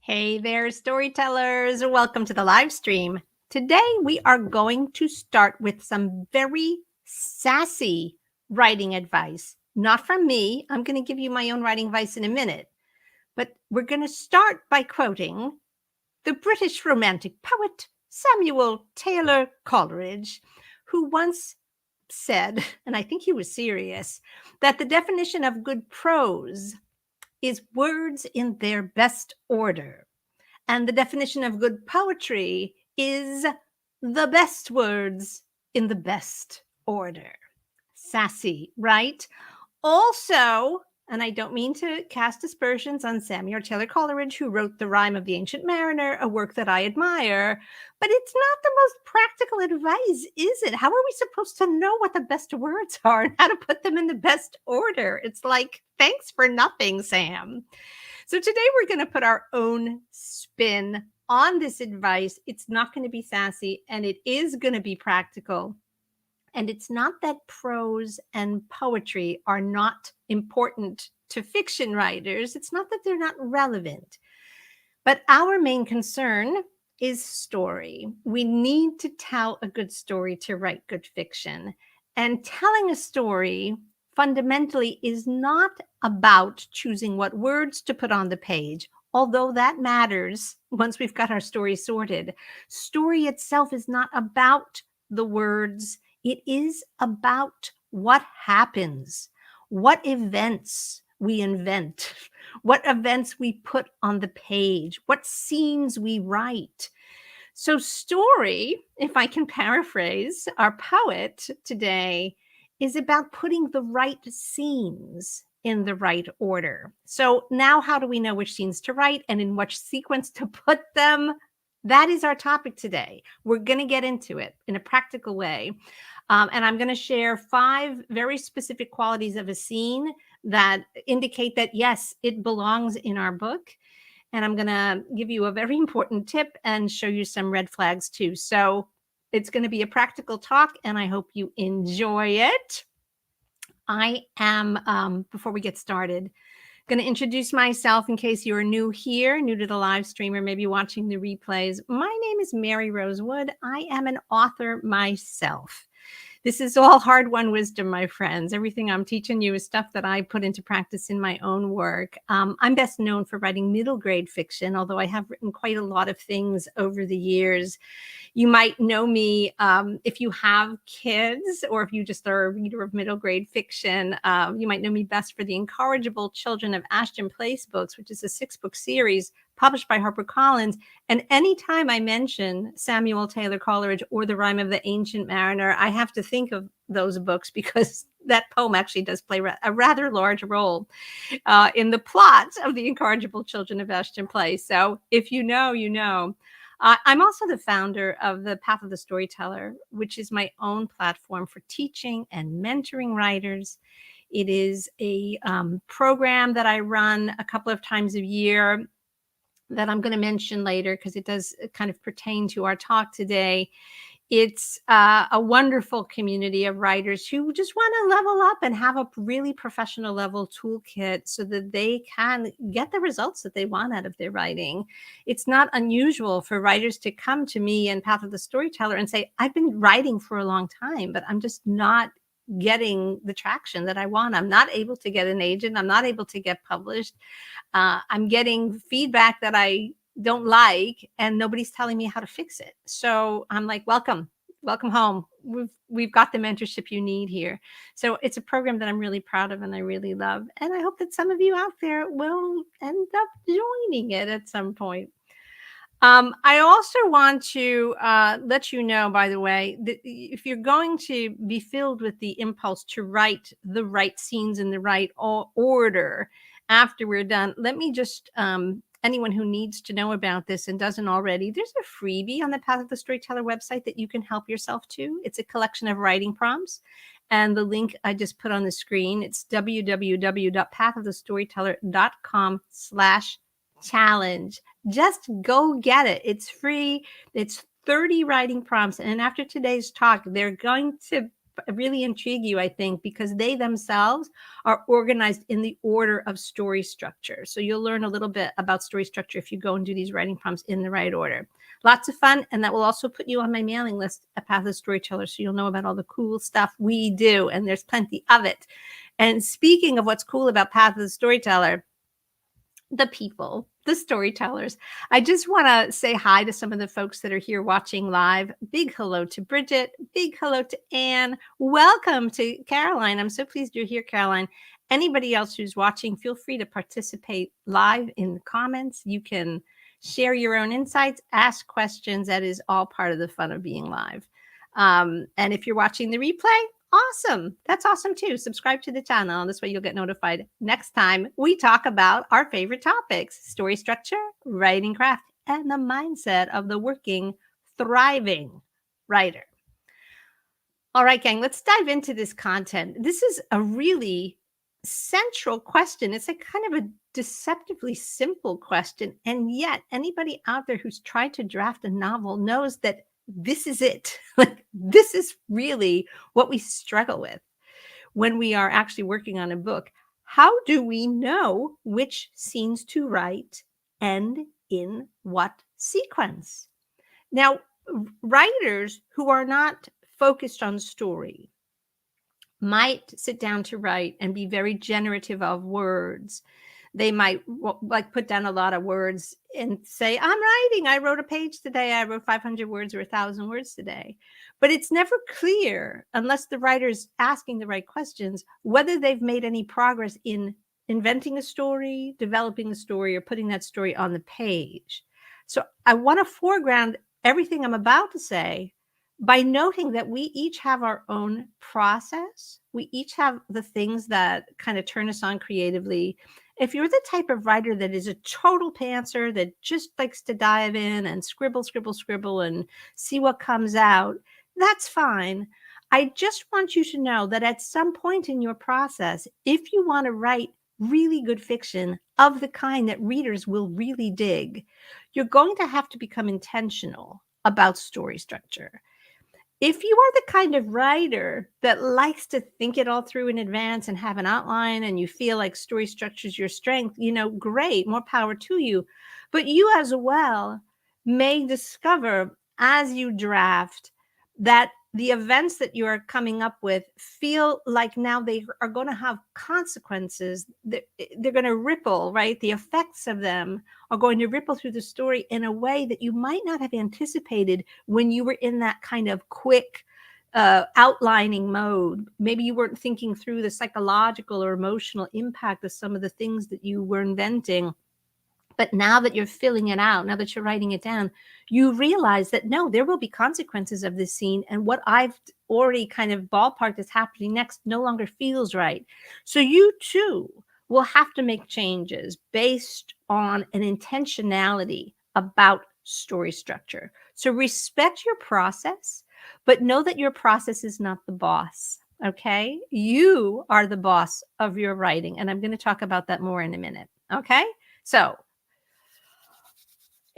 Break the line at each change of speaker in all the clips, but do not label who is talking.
Hey there, storytellers. Welcome to the live stream. Today, we are going to start with some very sassy writing advice. Not from me. I'm going to give you my own writing advice in a minute. But we're going to start by quoting the British Romantic poet Samuel Taylor Coleridge, who once said, and I think he was serious, that the definition of good prose is words in their best order. And the definition of good poetry is the best words in the best order. Sassy, right? Also, and I don't mean to cast aspersions on Samuel Taylor Coleridge, who wrote The Rime of the Ancient Mariner, a work that I admire, but it's not the most practical advice, is it? How are we supposed to know what the best words are and how to put them in the best order? It's like, thanks for nothing, Sam. So today we're going to put our own spin on this advice. It's not going to be sassy and it is going to be practical. And it's not that prose and poetry are not important to fiction writers. It's not that they're not relevant. But our main concern is story. We need to tell a good story to write good fiction. And telling a story fundamentally is not about choosing what words to put on the page, although that matters once we've got our story sorted. Story itself is not about the words. It is about what happens, what events we invent, what events we put on the page, what scenes we write. So story, if I can paraphrase our poet today, is about putting the right scenes in the right order. So now how do we know which scenes to write and in which sequence to put them? That is our topic today. We're going to get into it in a practical way. And I'm going to share 5 very specific qualities of a scene that indicate that, yes, it belongs in our book. And I'm going to give you a very important tip and show you some red flags too. So it's going to be a practical talk and I hope you enjoy it. I am, before we get started, going to introduce myself in case you're new here, new to the live stream, or maybe watching the replays. My name is Mary Rose Wood. I am an author myself. This is all hard-won wisdom, my friends. Everything I'm teaching you is stuff that I put into practice in my own work. I'm best known for writing middle grade fiction, although I have written quite a lot of things over the years. You might know me if you have kids or if you just are a reader of middle grade fiction. You might know me best for the Incorrigible Children of Ashton Place books, which is a 6-book series published by HarperCollins. And anytime I mention Samuel Taylor Coleridge or The Rime of the Ancient Mariner, I have to think of those books because that poem actually does play a rather large role in the plot of the Incorrigible Children of Ashton Place. So if you know, you know. I'm also the founder of the Path of the Storyteller, which is my own platform for teaching and mentoring writers. It is a program that I run a couple of times a year that I'm going to mention later because it does kind of pertain to our talk today. It's a wonderful community of writers who just want to level up and have a really professional level toolkit so that they can get the results that they want out of their writing. It's not unusual for writers to come to me in Path of the Storyteller and say, I've been writing for a long time, but I'm just not getting the traction that I want. I'm not able to get an agent. I'm not able to get published. I'm getting feedback that I don't like and nobody's telling me how to fix it. So I'm like, welcome home. We've got the mentorship you need here. So it's a program that I'm really proud of and I really love. And I hope that some of you out there will end up joining it at some point. I also want to let you know, by the way, that if you're going to be filled with the impulse to write the right scenes in the right order after we're done, let me just, anyone who needs to know about this and doesn't already, there's a freebie on the Path of the Storyteller website that you can help yourself to. It's a collection of writing prompts. And the link I just put on the screen, it's www.pathofthestoryteller.com/challenge. Just go get it. It's free. It's 30 writing prompts. And after today's talk, they're going to really intrigue you, I think, because they themselves are organized in the order of story structure. So you'll learn a little bit about story structure if you go and do these writing prompts in the right order. Lots of fun, and that will also put you on my mailing list at Path of the Storyteller, so you'll know about all the cool stuff we do, and there's plenty of it. And speaking of what's cool about Path of the Storyteller, the people, the storytellers, I just want to say hi to some of the folks that are here watching live. Big hello to Bridget. Big hello to Anne. Welcome to Caroline. I'm so pleased you're here, Caroline. Anybody else who's watching, feel free to participate live in the comments. You can share your own insights, ask questions. That is all part of the fun of being live. And if you're watching the replay, awesome. That's awesome too. Subscribe to the channel. This way you'll get notified next time we talk about our favorite topics: story structure, writing craft, and the mindset of the working, thriving writer. All right, gang, let's dive into this content. This is a really central question. It's a kind of a deceptively simple question. And yet anybody out there who's tried to draft a novel knows that this is it. Like, this is really what we struggle with when we are actually working on a book. How do we know which scenes to write and in what sequence? Now, writers who are not focused on story might sit down to write and be very generative of words. They might like put down a lot of words and say, I wrote a page today. I wrote 500 words or 1,000 words today. But it's never clear, unless the writer's asking the right questions, whether they've made any progress in inventing a story, developing a story, or putting that story on the page. So I want to foreground everything I'm about to say by noting that we each have our own process. We each have the things that kind of turn us on creatively. If you're the type of writer that is a total pantser, that just likes to dive in and scribble, scribble, scribble and see what comes out, that's fine. I just want you to know that at some point in your process, if you want to write really good fiction of the kind that readers will really dig, you're going to have to become intentional about story structure. If you are the kind of writer that likes to think it all through in advance and have an outline, and you feel like story structure is your strength, great, more power to you. But you as well may discover as you draft that the events that you are coming up with feel like now they are going to have consequences. They're going to ripple, right? The effects of them are going to ripple through the story in a way that you might not have anticipated when you were in that kind of quick outlining mode. Maybe you weren't thinking through the psychological or emotional impact of some of the things that you were inventing. But now that you're filling it out, now that you're writing it down, you realize that no, there will be consequences of this scene. And what I've already kind of ballparked is happening next no longer feels right. So you too will have to make changes based on an intentionality about story structure. So respect your process, but know that your process is not the boss. Okay. You are the boss of your writing. And I'm going to talk about that more in a minute. Okay. So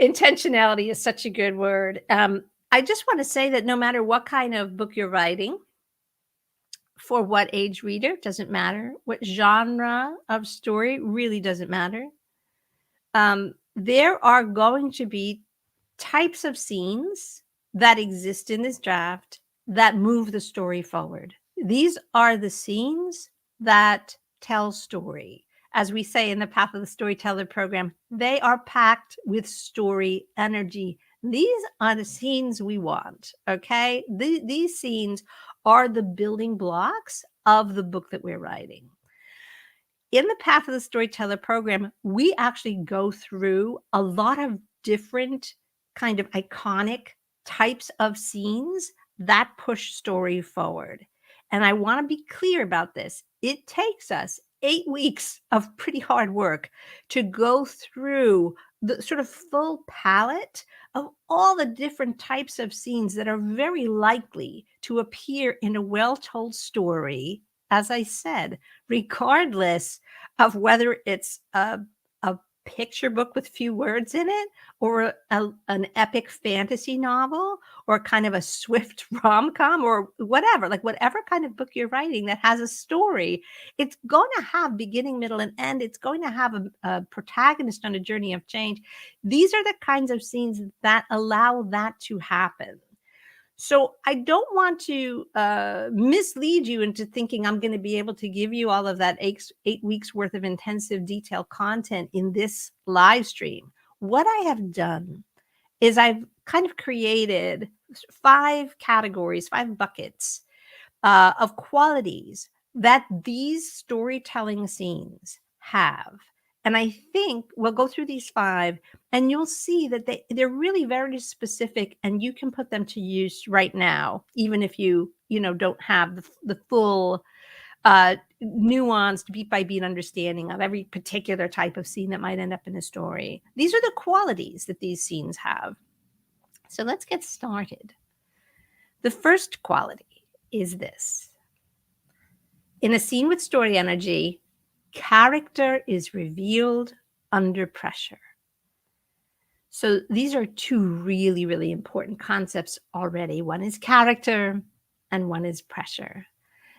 intentionality is such a good word. I just want to say that no matter what kind of book you're writing, for what age reader, doesn't matter. What genre of story, really doesn't matter. There are going to be types of scenes that exist in this draft that move the story forward. These are the scenes that tell story. As we say in the Path of the Storyteller program, they are packed with story energy. These are the scenes we want, okay? These scenes are the building blocks of the book that we're writing. In the Path of the Storyteller program, we actually go through a lot of different kind of iconic types of scenes that push story forward. And I want to be clear about this. It takes us 8 weeks of pretty hard work to go through the sort of full palette of all the different types of scenes that are very likely to appear in a well-told story, as I said, regardless of whether it's a picture book with few words in it, or an epic fantasy novel, or kind of a swift rom-com, or whatever, like whatever kind of book you're writing that has a story, it's going to have beginning, middle, and end. It's going to have a protagonist on a journey of change. These are the kinds of scenes that allow that to happen. So I don't want to mislead you into thinking I'm going to be able to give you all of that 8 weeks worth of intensive detailed content in this live stream. What I have done is I've kind of created 5 categories, 5 buckets of qualities that these storytelling scenes have. And I think we'll go through these 5 and you'll see that they're really very specific, and you can put them to use right now, even if you don't have the full nuanced beat by beat understanding of every particular type of scene that might end up in a story. These are the qualities that these scenes have. So let's get started. The first quality is this. In a scene with story energy, character is revealed under pressure. So these are 2 really, really important concepts already. One is character and one is pressure.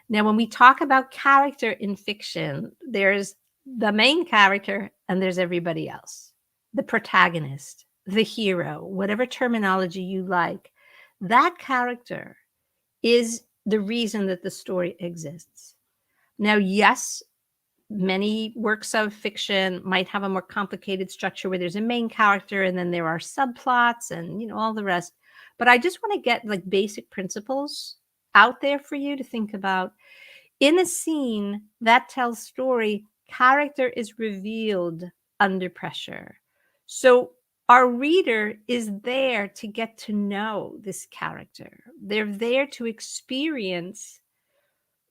Now, when we talk about character in fiction, there's the main character and there's everybody else. The protagonist, the hero, whatever terminology you like, that character is the reason that the story exists. Now, yes, many works of fiction might have a more complicated structure where there's a main character and then there are subplots and all the rest. But I just want to get like basic principles out there for you to think about. In a scene that tells story, character is revealed under pressure. So our reader is there to get to know this character. They're there to experience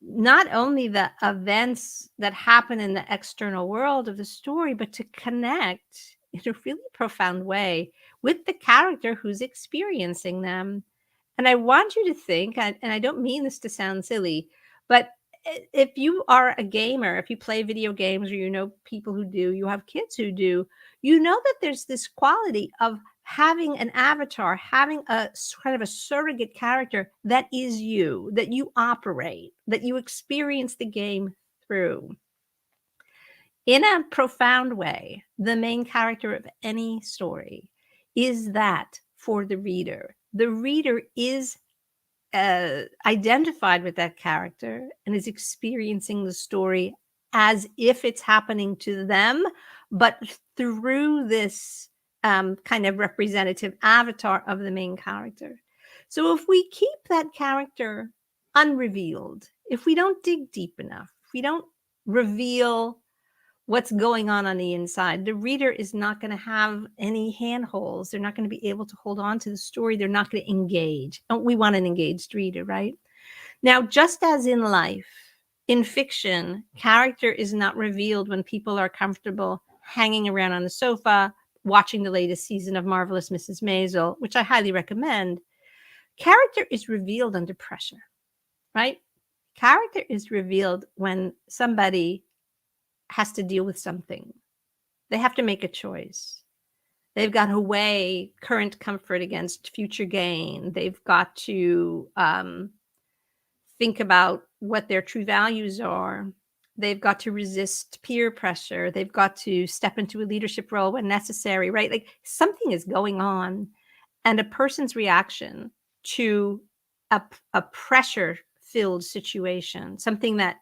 not only the events that happen in the external world of the story, but to connect in a really profound way with the character who's experiencing them. And I want you to think, and I don't mean this to sound silly, but if you are a gamer, if you play video games, or people who do, you have kids who do, that there's this quality of having an avatar, having a kind of a surrogate character that is you, that you operate, that you experience the game through. In a profound way, the main character of any story is that for the reader. The reader is identified with that character and is experiencing the story as if it's happening to them, but through this kind of representative avatar of the main character. So if we keep that character unrevealed, if we don't dig deep enough, if we don't reveal what's going on the inside, the reader is not going to have any handholds. They're not going to be able to hold on to the story. They're not going to engage. And we want an engaged reader, right? Now, just as in life, in fiction, character is not revealed when people are comfortable hanging around on the sofa, watching the latest season of Marvelous Mrs. Maisel, which I highly recommend. Character is revealed under pressure, right? Character is revealed when somebody has to deal with something. They have to make a choice. They've got to weigh current comfort against future gain. They've got to think about what their true values are. They've got to resist peer pressure. They've got to step into a leadership role when necessary, right? Like something is going on, and a person's reaction to a pressure-filled situation, something that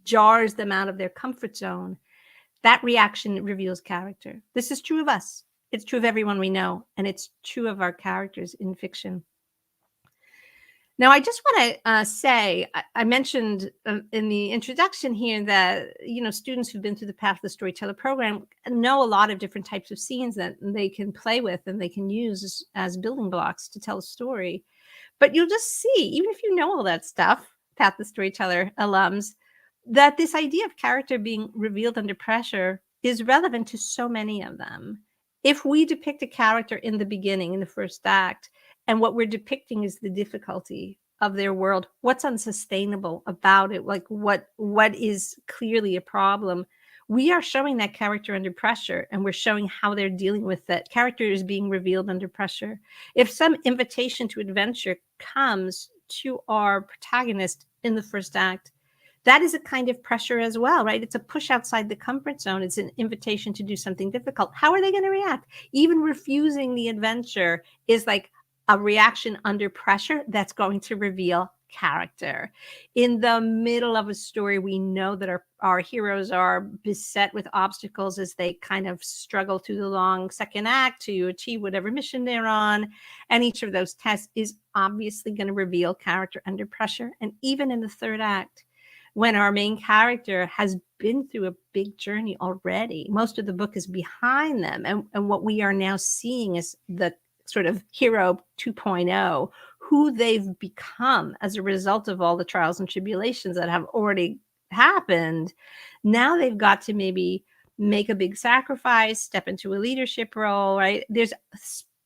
jars them out of their comfort zone, that reaction reveals character. This is true of us. It's true of everyone we know, and it's true of our characters in fiction. Now, I just want to say, I mentioned in the introduction here that, students who've been through the Path of the Storyteller program know a lot of different types of scenes that they can play with and they can use as building blocks to tell a story. But you'll just see, even if you know all that stuff, Path of the Storyteller alums, that this idea of character being revealed under pressure is relevant to so many of them. If we depict a character in the beginning, in the first act, and what we're depicting is the difficulty of their world, what's unsustainable about it, like what is clearly a problem, we are showing that character under pressure, and we're showing how they're dealing with that character is being revealed under pressure. If some invitation to adventure comes to our protagonist in the first act, that is a kind of pressure as well, right? It's a push outside the comfort zone. It's an invitation to do something difficult. How are they going to react? Even refusing the adventure is like a reaction under pressure that's going to reveal character. In the middle of a story, we know that our heroes are beset with obstacles as they kind of struggle through the long second act to achieve whatever mission they're on. And each of those tests is obviously going to reveal character under pressure. And even in the third act, when our main character has been through a big journey already, most of the book is behind them. And what we are now seeing is the sort of hero 2.0, who they've become as a result of all the trials and tribulations that have already happened. Now they've got to maybe make a big sacrifice, step into a leadership role, right? There's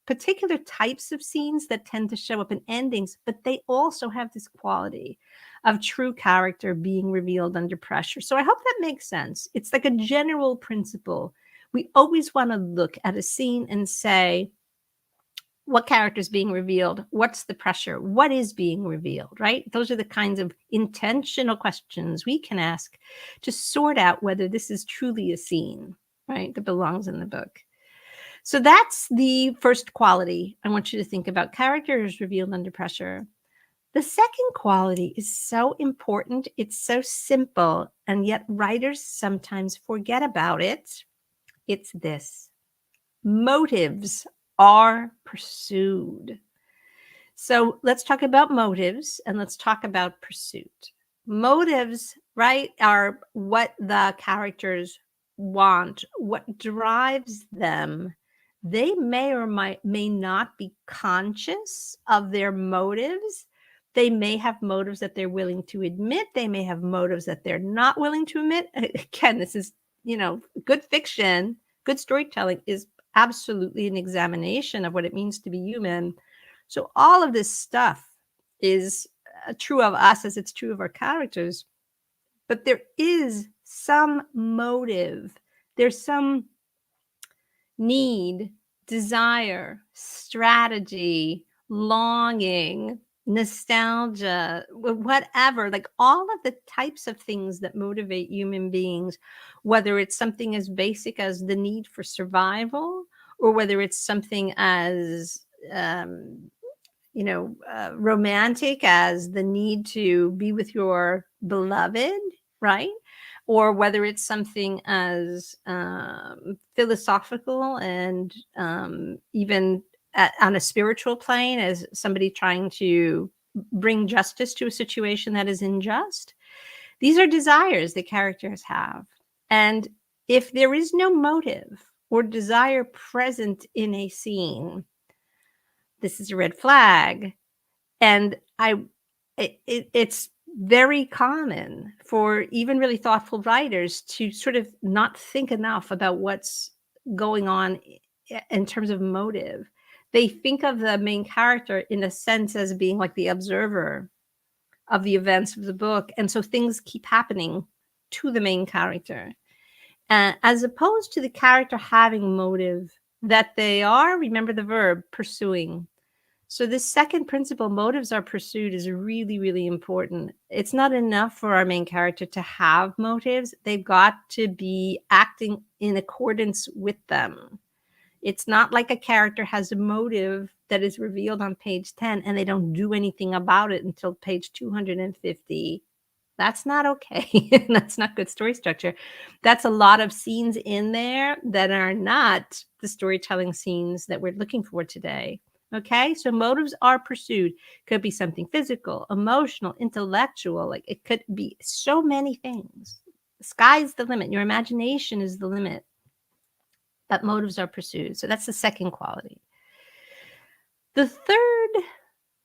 particular types of scenes that tend to show up in endings, but they also have this quality of true character being revealed under pressure. So I hope that makes sense. It's like a general principle. We always want to look at a scene and say, what character is being revealed? What's the pressure? What is being revealed, right? Those are the kinds of intentional questions we can ask to sort out whether this is truly a scene, right, that belongs in the book. So that's the first quality I want you to think about. Character is revealed under pressure. The second quality is so important. It's so simple, and yet writers sometimes forget about it. It's this: motives are pursued. So let's talk about motives and let's talk about pursuit. Motives, right, are what the characters want, what drives them. They may or may not be conscious of their motives. They may have motives that they're willing to admit. They may have motives that they're not willing to admit. Again, this is, good fiction, good storytelling is absolutely an examination of what it means to be human. So all of this stuff is true of us as it's true of our characters. But there is some motive. There's some need, desire, strategy, longing, nostalgia, whatever, like all of the types of things that motivate human beings, whether it's something as basic as the need for survival, or whether it's something as romantic as the need to be with your beloved, right? Or whether it's something as philosophical and even on a spiritual plane, as somebody trying to bring justice to a situation that is unjust. These are desires that characters have. And if there is no motive or desire present in a scene, this is a red flag. And it's very common for even really thoughtful writers to sort of not think enough about what's going on in terms of motive. They think of the main character in a sense as being like the observer of the events of the book. And so things keep happening to the main character, as opposed to the character having motive that they are, remember the verb, pursuing. So this second principle, motives are pursued, is really, really important. It's not enough for our main character to have motives. They've got to be acting in accordance with them. It's not like a character has a motive that is revealed on page 10 and they don't do anything about it until page 250. That's not okay. That's not good story structure. That's a lot of scenes in there that are not the storytelling scenes that we're looking for today. Okay, so motives are pursued. Could be something physical, emotional, intellectual. Like it could be so many things. The sky's the limit. Your imagination is the limit. But motives are pursued. So that's the second quality. The third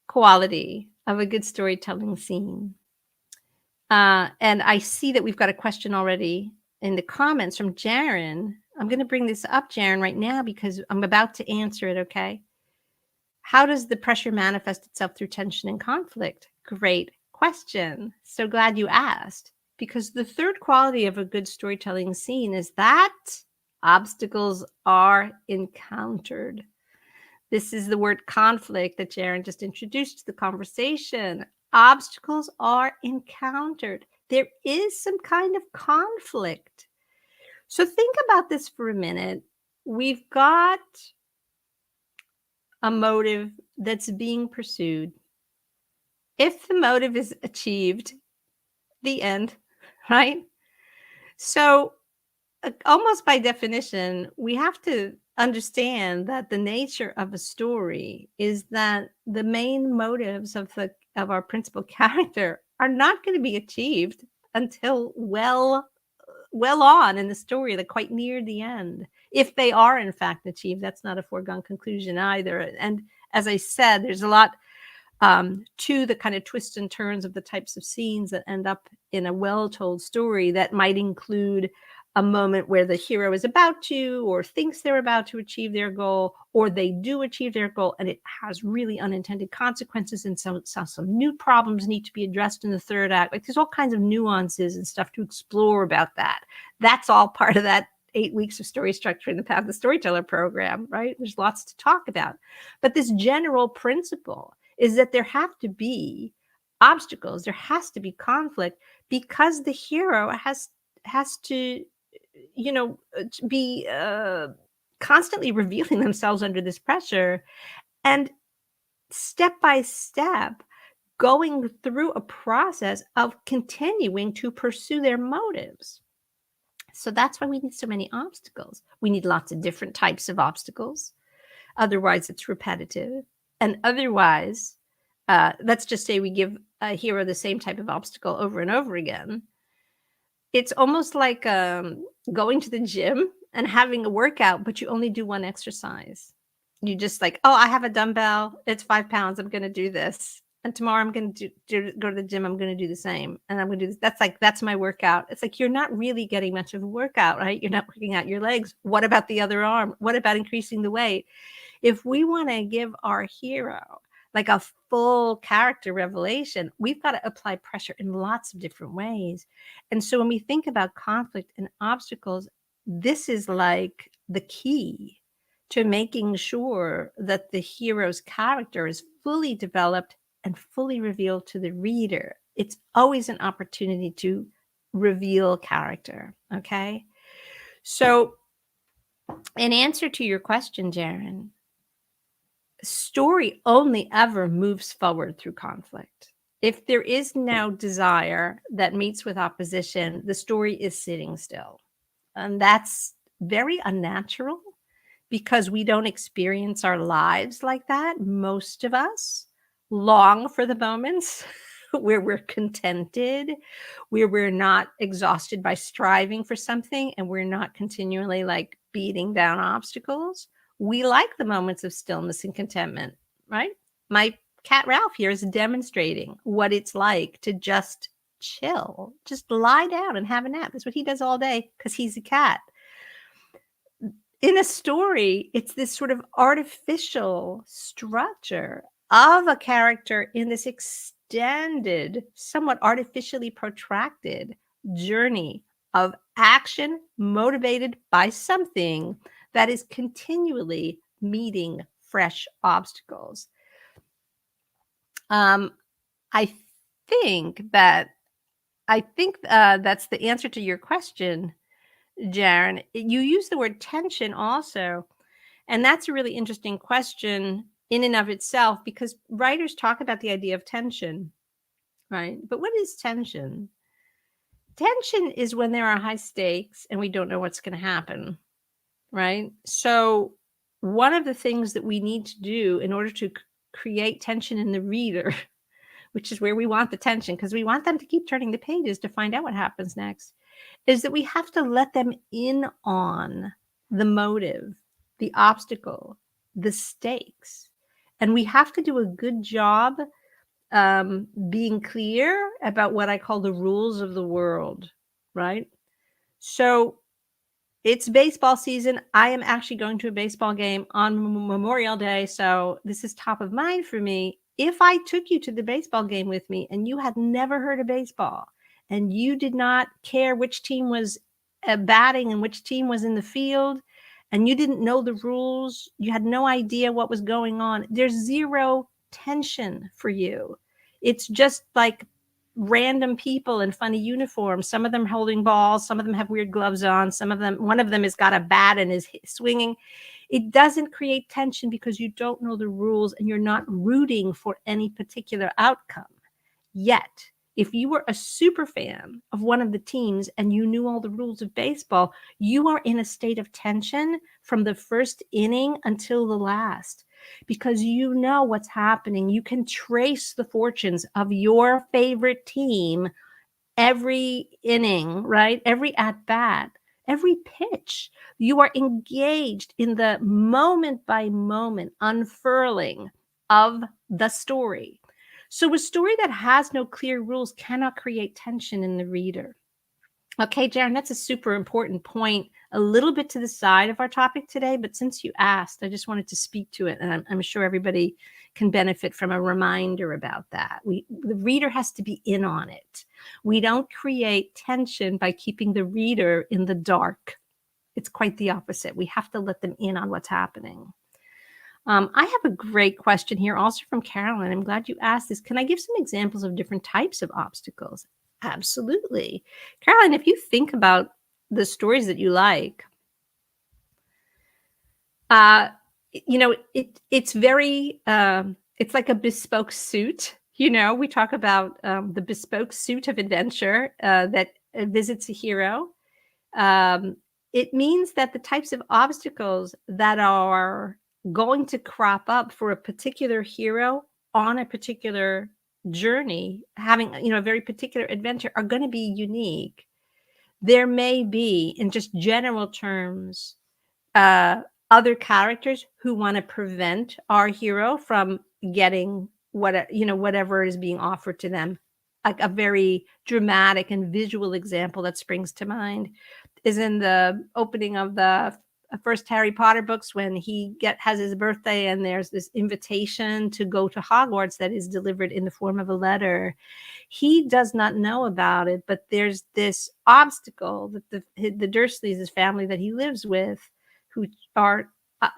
quality of a good storytelling scene, and I see that we've got a question already in the comments from Jaren. I'm going to bring this up, Jaren, right now because I'm about to answer it, okay? How does the pressure manifest itself through tension and conflict? Great question. So glad you asked. because the third quality of a good storytelling scene is that obstacles are encountered. This is the word conflict that Jaren just introduced to the conversation. Obstacles are encountered. There is some kind of conflict. So think about this for a minute. We've got a motive that's being pursued. If the motive is achieved, the end, right? So almost by definition, we have to understand that the nature of a story is that the main motives of our principal character are not going to be achieved until well on in the story, like quite near the end. If they are in fact achieved, that's not a foregone conclusion either. And as I said, there's a lot to the kind of twists and turns of the types of scenes that end up in a well-told story that might include a moment where the hero is about to or thinks they're about to achieve their goal, or they do achieve their goal and it has really unintended consequences, and so some new problems need to be addressed in the third act. Like there's all kinds of nuances and stuff to explore about that. That's all part of that 8 weeks of story structure in the Path of the Storyteller program, right? There's lots to talk about. But this general principle is that there have to be obstacles, there has to be conflict, because the hero has to be constantly revealing themselves under this pressure and step by step going through a process of continuing to pursue their motives. So that's why we need so many obstacles. We need lots of different types of obstacles. Otherwise, it's repetitive. And otherwise, let's just say we give a hero the same type of obstacle over and over again. It's almost like going to the gym and having a workout, but you only do one exercise. You just like, oh, I have a dumbbell. It's 5 pounds. I'm going to do this. And tomorrow I'm going to go to the gym. I'm going to do the same. And I'm going to do this. That's my workout. It's like, you're not really getting much of a workout, right? You're not working out your legs. What about the other arm? What about increasing the weight? If we want to give our hero like a full character revelation, we've got to apply pressure in lots of different ways. And so when we think about conflict and obstacles, this is like the key to making sure that the hero's character is fully developed and fully revealed to the reader. It's always an opportunity to reveal character, okay? So in answer to your question, Jaren, story only ever moves forward through conflict. If there is no desire that meets with opposition, the story is sitting still. And that's very unnatural because we don't experience our lives like that. Most of us long for the moments where we're contented, where we're not exhausted by striving for something, and we're not continually like beating down obstacles. We like the moments of stillness and contentment, right? My cat Ralph here is demonstrating what it's like to just chill, just lie down and have a nap. That's what he does all day because he's a cat. In a story, it's this sort of artificial structure of a character in this extended, somewhat artificially protracted journey of action motivated by something that is continually meeting fresh obstacles. I think that's the answer to your question, Jaren. You use the word tension also, and that's a really interesting question in and of itself, because writers talk about the idea of tension, right? But what is tension? Tension is when there are high stakes and we don't know what's going to happen, right? So one of the things that we need to do in order to create tension in the reader, which is where we want the tension, because we want them to keep turning the pages to find out what happens next, is that we have to let them in on the motive, the obstacle, the stakes. And we have to do a good job being clear about what I call the rules of the world, right? So it's baseball season. I am actually going to a baseball game on Memorial Day, so this is top of mind for me. If I took you to the baseball game with me and you had never heard of baseball and you did not care which team was batting and which team was in the field, and you didn't know the rules, you had no idea what was going on, there's zero tension for you. It's just like random people in funny uniforms. Some of them holding balls, some of them have weird gloves on, one of them has got a bat and is swinging. It doesn't create tension because you don't know the rules and you're not rooting for any particular outcome. Yet, if you were a super fan of one of the teams and you knew all the rules of baseball, you are in a state of tension from the first inning until the last, because you know what's happening. You can trace the fortunes of your favorite team every inning, right? Every at bat, every pitch. You are engaged in the moment by moment unfurling of the story. So a story that has no clear rules cannot create tension in the reader. Okay, Jaren, that's a super important point, a little bit to the side of our topic today, but since you asked, I just wanted to speak to it, and I'm sure everybody can benefit from a reminder about that. The reader has to be in on it. We don't create tension by keeping the reader in the dark. It's quite the opposite. We have to let them in on what's happening. I have a great question here, also from Carolyn. I'm glad you asked this. Can I give some examples of different types of obstacles? Absolutely. Caroline, if you think about the stories that you like, it's very, it's like a bespoke suit. We talk about the bespoke suit of adventure that visits a hero. It means that the types of obstacles that are going to crop up for a particular hero on a particular journey, having a very particular adventure, are going to be unique. There may be, in just general terms, other characters who want to prevent our hero from getting whatever is being offered to them. Like a very dramatic and visual example that springs to mind is in the opening of the first Harry Potter books, when he has his birthday and there's this invitation to go to Hogwarts that is delivered in the form of a letter. He does not know about it, but there's this obstacle that the Dursleys, his family that he lives with, who are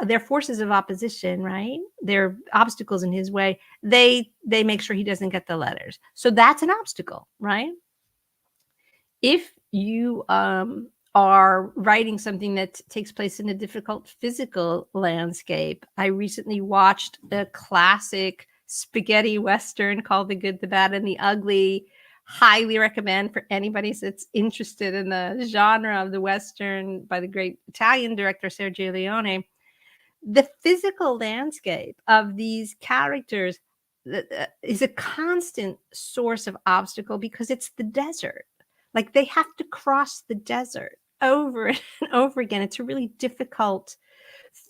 they're forces of opposition, right? They're obstacles in his way. They make sure he doesn't get the letters. So that's an obstacle, right? If you are writing something that takes place in a difficult physical landscape, I recently watched a classic spaghetti Western called The Good, the Bad, and the Ugly. Highly recommend for anybody that's interested in the genre of the Western, by the great Italian director Sergio Leone. The physical landscape of these characters is a constant source of obstacle because it's the desert. Like, they have to cross the desert over and over again. It's a really difficult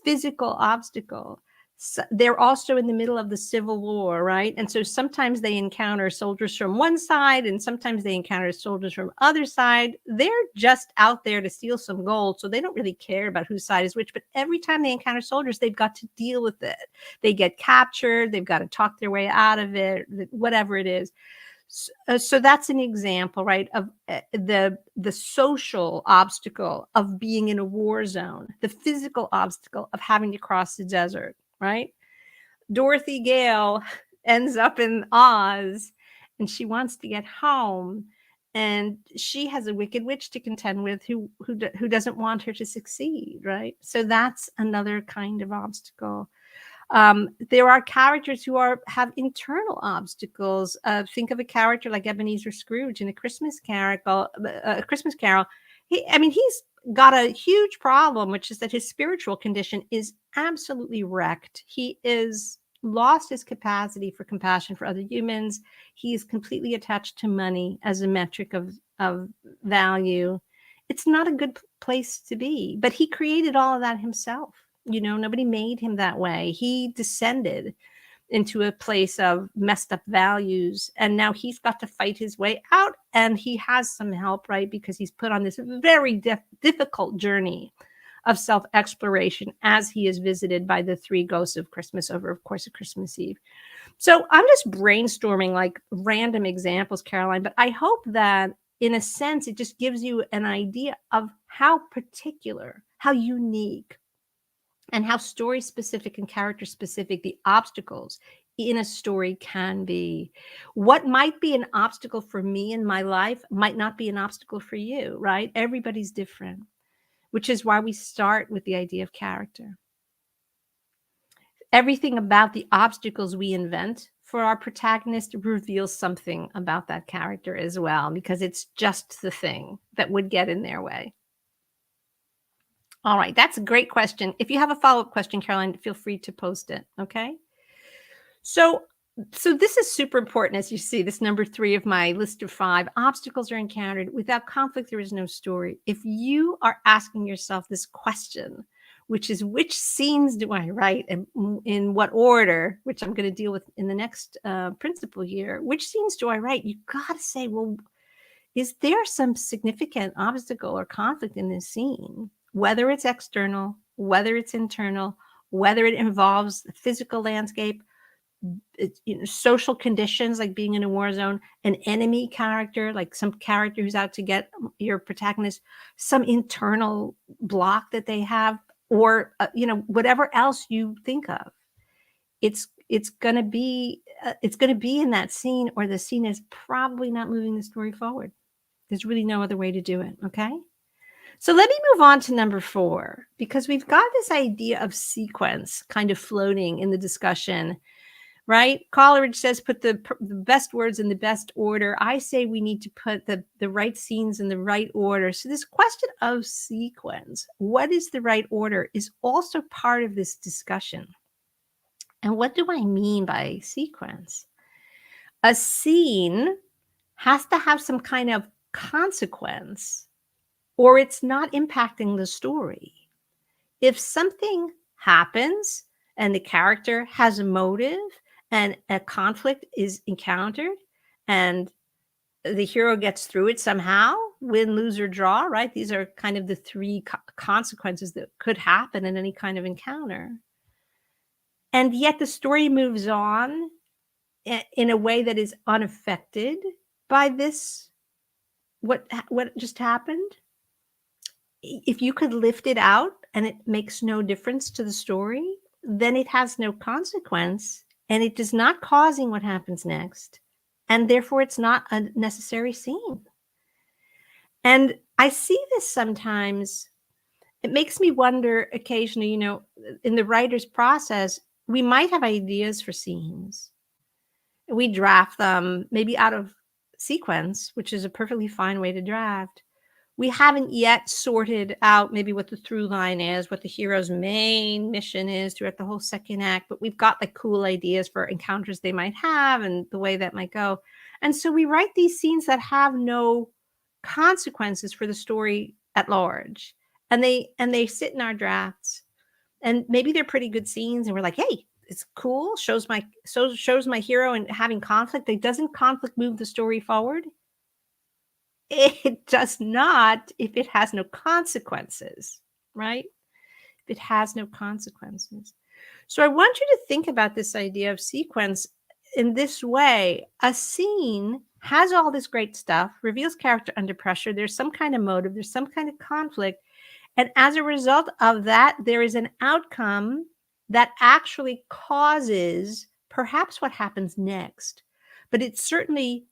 physical obstacle. So they're also in the middle of the Civil War, right? And so sometimes they encounter soldiers from one side and sometimes they encounter soldiers from other side. They're just out there to steal some gold, so they don't really care about whose side is which. But every time they encounter soldiers, they've got to deal with it. They get captured. They've got to talk their way out of it, whatever it is. So that's an example, right, of the social obstacle of being in a war zone, the physical obstacle of having to cross the desert, right? Dorothy Gale ends up in Oz and she wants to get home, and she has a wicked witch to contend with who doesn't want her to succeed, right? So that's another kind of obstacle. There are characters who have internal obstacles. Think of a character like Ebenezer Scrooge in A Christmas Carol. He's got a huge problem, which is that his spiritual condition is absolutely wrecked. He is lost his capacity for compassion for other humans. He is completely attached to money as a metric of value. It's not a good place to be, but he created all of that himself. Nobody made him that way. He descended into a place of messed up values, and now he's got to fight his way out, and he has some help, right? Because he's put on this very difficult journey of self-exploration as he is visited by the three ghosts of Christmas over, of course, a Christmas Eve. So I'm just brainstorming like random examples, Caroline, but I hope that in a sense, it just gives you an idea of how particular, how unique, and how story specific and character specific the obstacles in a story can be. What might be an obstacle for me in my life might not be an obstacle for you, right? Everybody's different, which is why we start with the idea of character. Everything about the obstacles we invent for our protagonist reveals something about that character as well, because it's just the thing that would get in their way. All right, that's a great question. If you have a follow-up question, Caroline, feel free to post it, okay? So this is super important. As you see, this number 3 of my list of 5, obstacles are encountered. Without conflict, there is no story. If you are asking yourself this question, which is which scenes do I write and in what order, which I'm going to deal with in the next principle here, which scenes do I write? You got to say, well, is there some significant obstacle or conflict in this scene? Whether it's external, whether it's internal, whether it involves the physical landscape, social conditions like being in a war zone, an enemy character, like some character who's out to get your protagonist, some internal block that they have, or whatever else you think of. It's going to be in that scene, or the scene is probably not moving the story forward. There's really no other way to do it. Okay. So let me move on to number 4, because we've got this idea of sequence kind of floating in the discussion, right? Coleridge says, put the best words in the best order. I say we need to put the right scenes in the right order. So this question of sequence, what is the right order, is also part of this discussion. And what do I mean by sequence? A scene has to have some kind of consequence, or it's not impacting the story. If something happens and the character has a motive and a conflict is encountered and the hero gets through it somehow, win, lose, or draw, right? These are kind of the 3 consequences that could happen in any kind of encounter. And yet the story moves on in a way that is unaffected by this, what just happened. If you could lift it out and it makes no difference to the story, then it has no consequence and it is not causing what happens next. And therefore, it's not a necessary scene. And I see this sometimes. It makes me wonder occasionally, in the writer's process, we might have ideas for scenes. We draft them maybe out of sequence, which is a perfectly fine way to draft. We haven't yet sorted out maybe what the through line is, what the hero's main mission is throughout the whole second act, but we've got like cool ideas for encounters they might have and the way that might go. And so we write these scenes that have no consequences for the story at large. And they sit in our drafts. And maybe they're pretty good scenes and we're like, hey, it's cool, shows my hero and having conflict. It doesn't conflict move the story forward? It does not if it has no consequences, right? If it has no consequences. So I want you to think about this idea of sequence in this way. A scene has all this great stuff, reveals character under pressure. There's some kind of motive. There's some kind of conflict. And as a result of that, there is an outcome that actually causes perhaps what happens next. But it certainly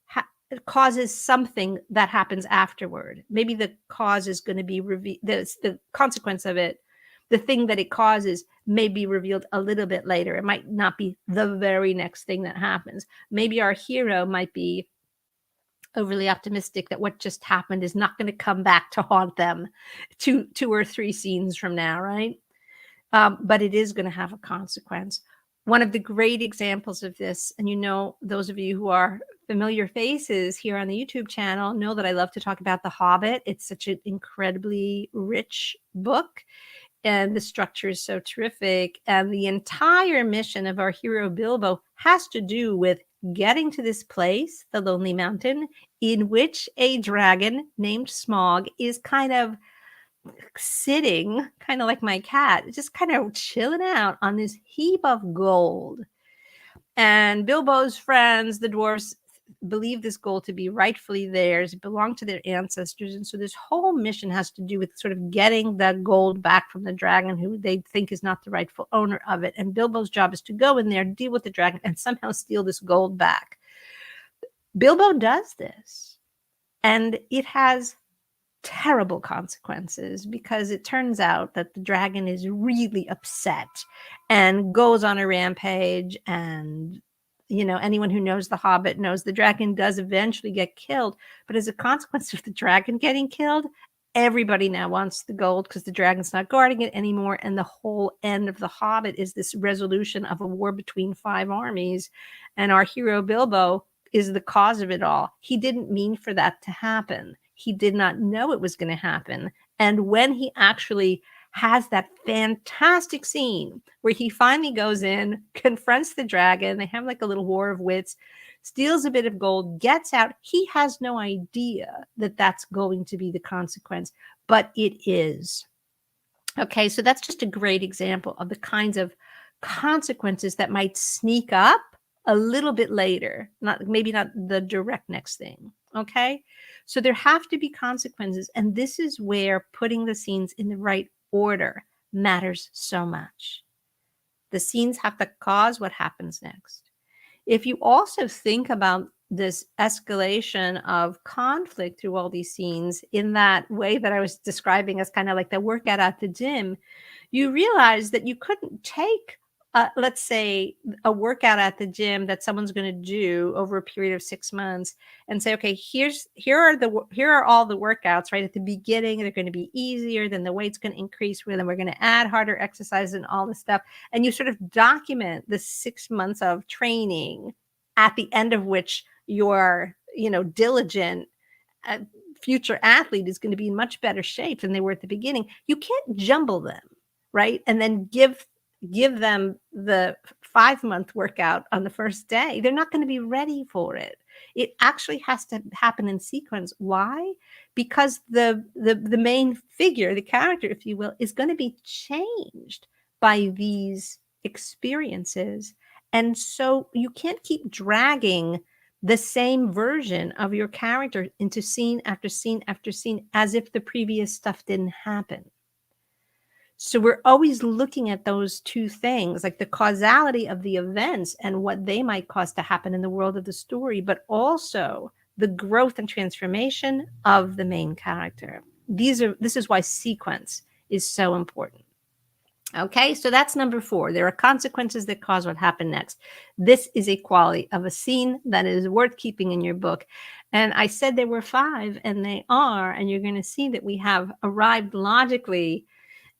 it causes something that happens afterward. Maybe the cause is going to be the consequence of it. The thing that it causes may be revealed a little bit later. It might not be the very next thing that happens. Maybe our hero might be overly optimistic that what just happened is not going to come back to haunt them 2 or 3 scenes from now, right? But it is going to have a consequence. One of the great examples of this, and those of you who are familiar faces here on the YouTube channel know that I love to talk about The Hobbit. It's such an incredibly rich book, and the structure is so terrific. And the entire mission of our hero Bilbo has to do with getting to this place, the Lonely Mountain, in which a dragon named Smaug is kind of sitting, kind of like my cat, just kind of chilling out on this heap of gold. And Bilbo's friends, the dwarves, believe this gold to be rightfully theirs, it belonged to their ancestors. And so this whole mission has to do with sort of getting that gold back from the dragon who they think is not the rightful owner of it. And Bilbo's job is to go in there, deal with the dragon, and somehow steal this gold back. Bilbo does this, and it has terrible consequences because it turns out that the dragon is really upset and goes on a rampage. And anyone who knows The Hobbit knows the dragon does eventually get killed, but as a consequence of the dragon getting killed, everybody now wants the gold because the dragon's not guarding it anymore. And the whole end of The Hobbit is this resolution of a war between 5 armies, and our hero Bilbo is the cause of it all. He didn't mean for that to happen. He did not know it was going to happen. And when he actually has that fantastic scene where he finally goes in, confronts the dragon, they have like a little war of wits, steals a bit of gold, gets out, he has no idea that that's going to be the consequence, but it is. Okay, so that's just a great example of the kinds of consequences that might sneak up a little bit later, maybe not the direct next thing. Okay, so there have to be consequences, and this is where putting the scenes in the right order matters so much. The scenes have to cause what happens next. If you also think about this escalation of conflict through all these scenes in that way that I was describing as kind of like the workout at the gym, you realize that you couldn't take let's say a workout at the gym that someone's going to do over a period of 6 months and say, okay, here are all the workouts, right? At the beginning, they're going to be easier, then the weight's going to increase, then we're going to add harder exercise and all this stuff. And you sort of document the 6 months of training, at the end of which your, diligent future athlete is going to be in much better shape than they were at the beginning. You can't jumble them, right? And then give them the 5-month workout on the first day. They're not going to be ready for it. It actually has to happen in sequence. Why? Because the main figure, the character, if you will, is going to be changed by these experiences. And so you can't keep dragging the same version of your character into scene after scene after scene as if the previous stuff didn't happen. So we're always looking at those two things, like the causality of the events and what they might cause to happen in the world of the story, but also the growth and transformation of the main character. This is why sequence is so important. Okay, so that's number 4. There are consequences that cause what happened next. This is a quality of a scene that is worth keeping in your book. And I said there were 5, and they are, and you're going to see that we have arrived logically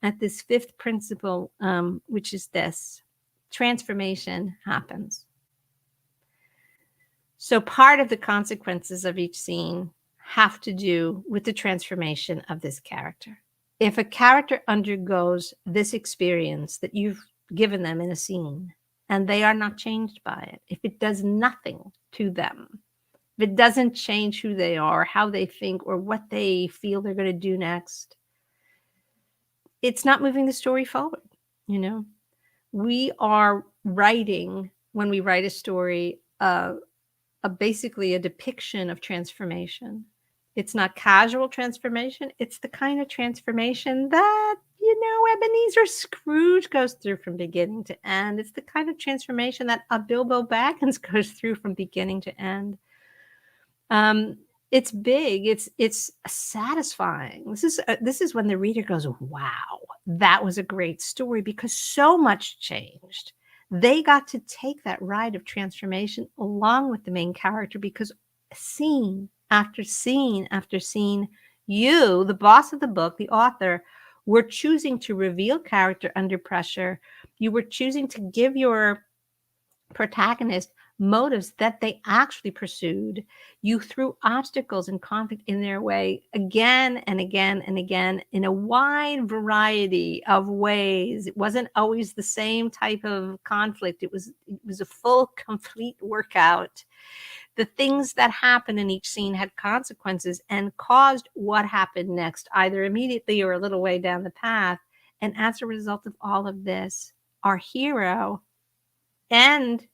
at this 5th principle, which is this: transformation happens. So part of the consequences of each scene have to do with the transformation of this character. If a character undergoes this experience that you've given them in a scene, and they are not changed by it, if it does nothing to them, if it doesn't change who they are, how they think, or what they feel they're going to do next, it's not moving the story forward. We are writing, when we write a story, basically a depiction of transformation. It's not casual transformation. It's the kind of transformation that, Ebenezer Scrooge goes through from beginning to end. It's the kind of transformation that a Bilbo Baggins goes through from beginning to end. It's big. It's satisfying. This is when the reader goes, wow, that was a great story, because so much changed. They got to take that ride of transformation along with the main character, because scene after scene after scene, you, the boss of the book, the author, were choosing to reveal character under pressure. You were choosing to give your protagonist motives that they actually pursued. You threw obstacles and conflict in their way again and again and again in a wide variety of ways. It wasn't always the same type of conflict. It was a full, complete workout. The things that happened in each scene had consequences and caused what happened next, either immediately or a little way down the path. And as a result of all of this, our hero and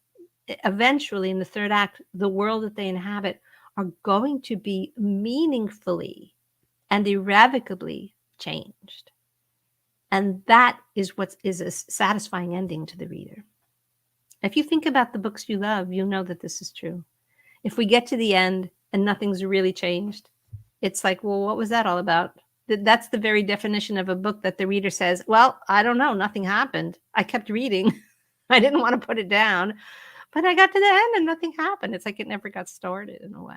eventually in the third act, the world that they inhabit are going to be meaningfully and irrevocably changed. And that is what is a satisfying ending to the reader. If you think about the books you love, you'll know that this is true. If we get to the end and nothing's really changed, it's like, well, what was that all about? That's the very definition of a book that the reader says, well, I don't know, nothing happened. I kept reading. I didn't want to put it down, but I got to the end and nothing happened. It's like it never got started in a way.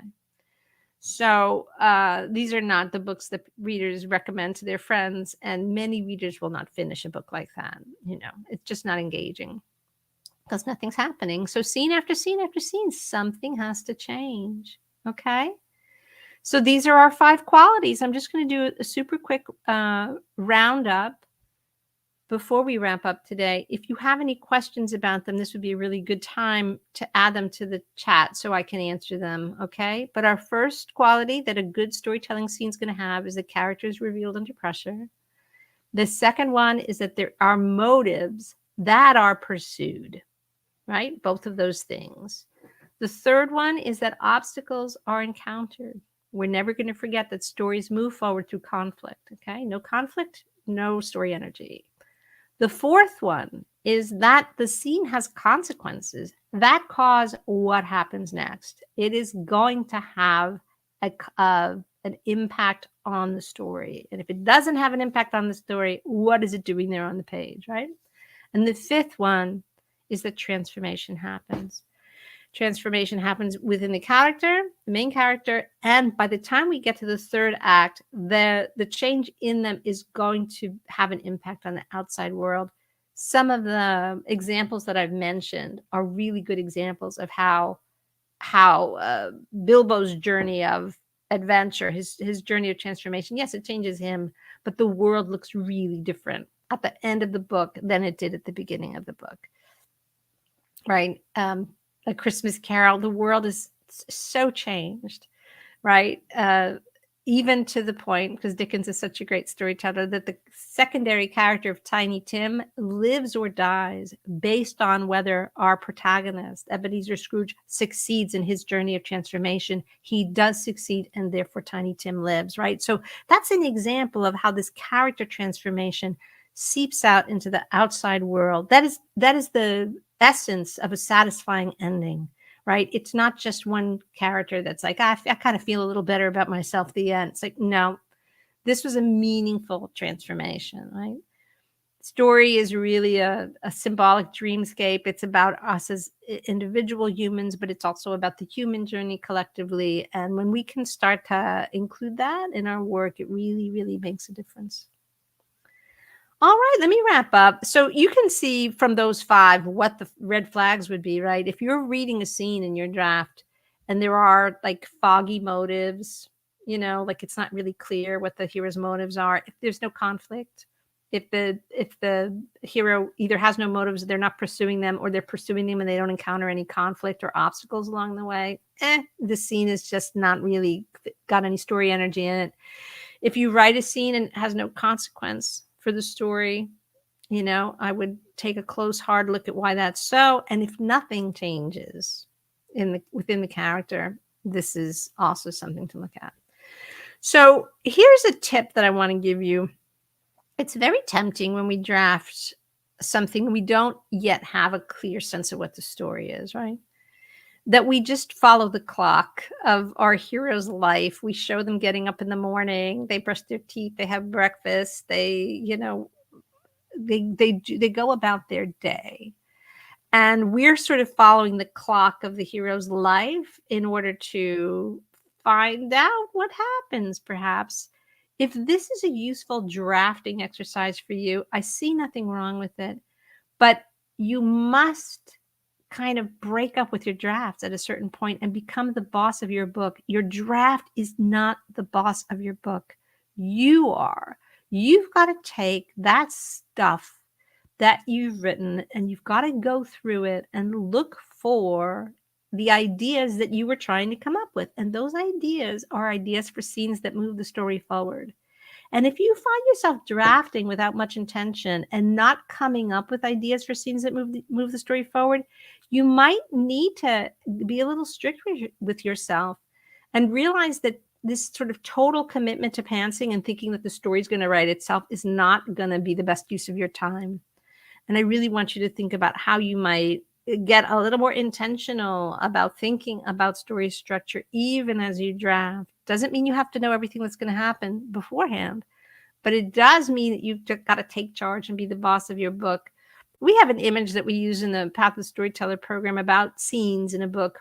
So these are not the books that readers recommend to their friends, and many readers will not finish a book like that. You know, it's just not engaging because nothing's happening. So scene after scene after scene, something has to change. Okay. So these are our 5 qualities. I'm just going to do a super quick roundup before we wrap up today. If you have any questions about them, this would be a really good time to add them to the chat so I can answer them. Okay. But our first quality that a good storytelling scene is going to have is the character is revealed under pressure. The second one is that there are motives that are pursued, right? Both of those things. The third one is that obstacles are encountered. We're never going to forget that stories move forward through conflict. Okay. No conflict, no story energy. The fourth one is that the scene has consequences that cause what happens next. It is going to have an impact on the story. And if it doesn't have an impact on the story, what is it doing there on the page, right? And the fifth one is that transformation happens. Transformation happens within the character, the main character, and by the time we get to the third act, the change in them is going to have an impact on the outside world. Some of the examples that I've mentioned are really good examples of how Bilbo's journey of adventure, his journey of transformation, yes, it changes him, but the world looks really different at the end of the book than it did at the beginning of the book, right? A Christmas Carol, the world is so changed, right? Even to the point, because Dickens is such a great storyteller, that the secondary character of Tiny Tim lives or dies based on whether our protagonist, Ebenezer Scrooge, succeeds in his journey of transformation. He does succeed, and therefore Tiny Tim lives, right? So that's an example of how this character transformation seeps out into the outside world. That is the essence of a satisfying ending, right? It's not just one character that's like, I kind of feel a little better about myself at the end. It's like, no, this was a meaningful transformation, right? Story is really a symbolic dreamscape. It's about us as individual humans, but it's also about the human journey collectively. And when we can start to include that in our work, it really, really makes a difference. All right, let me wrap up. So you can see from those 5 what the red flags would be, right? If you're reading a scene in your draft and there are like foggy motives, you know, like it's not really clear what the hero's motives are. If there's no conflict, if the hero either has no motives, they're not pursuing them, or they're pursuing them and they don't encounter any conflict or obstacles along the way, the scene is just not really got any story energy in it. If you write a scene and it has no consequence for the story, you know, I would take a close, hard look at why that's so. And if nothing changes within the character, this is also something to look at. So here's a tip that I want to give you. It's very tempting when we draft something we don't yet have a clear sense of what the story is, right? That we just follow the clock of our hero's life. We show them getting up in the morning, they brush their teeth, they have breakfast, they, you know, they go about their day. And we're sort of following the clock of the hero's life in order to find out what happens, perhaps. If this is a useful drafting exercise for you, I see nothing wrong with it. But you must kind of break up with your drafts at a certain point and become the boss of your book. Your draft is not the boss of your book. You are. You've got to take that stuff that you've written and you've got to go through it and look for the ideas that you were trying to come up with. And those ideas are ideas for scenes that move the story forward. And if you find yourself drafting without much intention and not coming up with ideas for scenes that move the story forward, you might need to be a little strict with yourself and realize that this sort of total commitment to pantsing and thinking that the story is going to write itself is not going to be the best use of your time. And I really want you to think about how you might get a little more intentional about thinking about story structure, even as you draft. Doesn't mean you have to know everything that's going to happen beforehand, but it does mean that you've got to take charge and be the boss of your book. We have an image that we use in the Path of the Storyteller program about scenes in a book.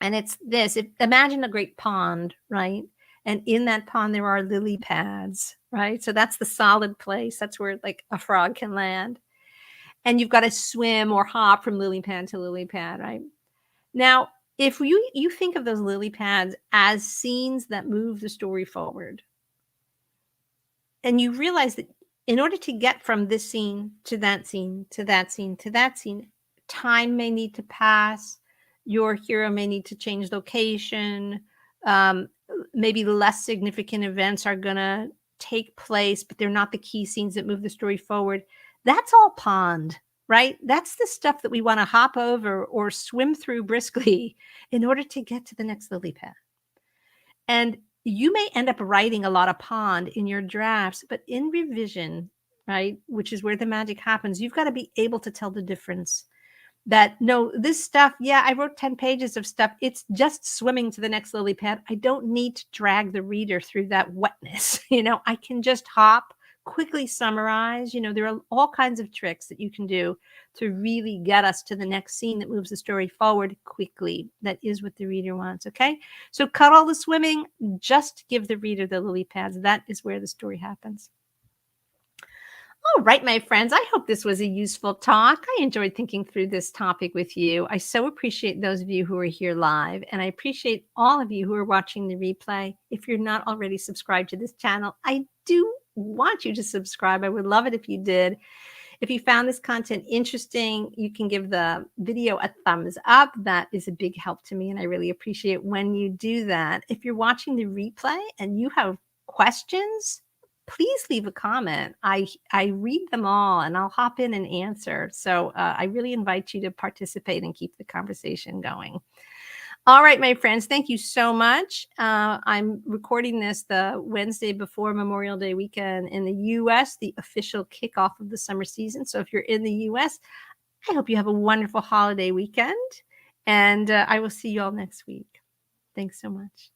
And it's this. Imagine a great pond, right? And in that pond, there are lily pads, right? So that's the solid place. That's where like a frog can land. And you've got to swim or hop from lily pad to lily pad, right? Now, if you think of those lily pads as scenes that move the story forward, and you realize that in order to get from this scene to that scene, to that scene, to that scene, time may need to pass. Your hero may need to change location. Maybe less significant events are going to take place, but they're not the key scenes that move the story forward. That's all pond, right? That's the stuff that we want to hop over or swim through briskly in order to get to the next lily pad. And you may end up writing a lot of pond in your drafts, but in revision, right, which is where the magic happens, you've got to be able to tell the difference. That, no, this stuff, yeah, I wrote 10 pages of stuff. It's just swimming to the next lily pad. I don't need to drag the reader through that wetness. I can just hop, quickly summarize. There are all kinds of tricks that you can do to really get us to the next scene that moves the story forward quickly. That is what the reader wants, okay? So cut all the swimming, just give the reader the lily pads. That is where the story happens. All right, my friends, I hope this was a useful talk. I enjoyed thinking through this topic with you. I so appreciate those of you who are here live, and I appreciate all of you who are watching the replay. If you're not already subscribed to this channel, I do want you to subscribe. I would love it if you did. If you found this content interesting, you can give the video a thumbs up. That is a big help to me, and I really appreciate when you do that. If you're watching the replay and you have questions, please leave a comment. I read them all and I'll hop in and answer. So I really invite you to participate and keep the conversation going. All right, my friends, thank you so much. I'm recording this the Wednesday before Memorial Day weekend in the U.S., the official kickoff of the summer season. So if you're in the U.S., I hope you have a wonderful holiday weekend, and I will see you all next week. Thanks so much.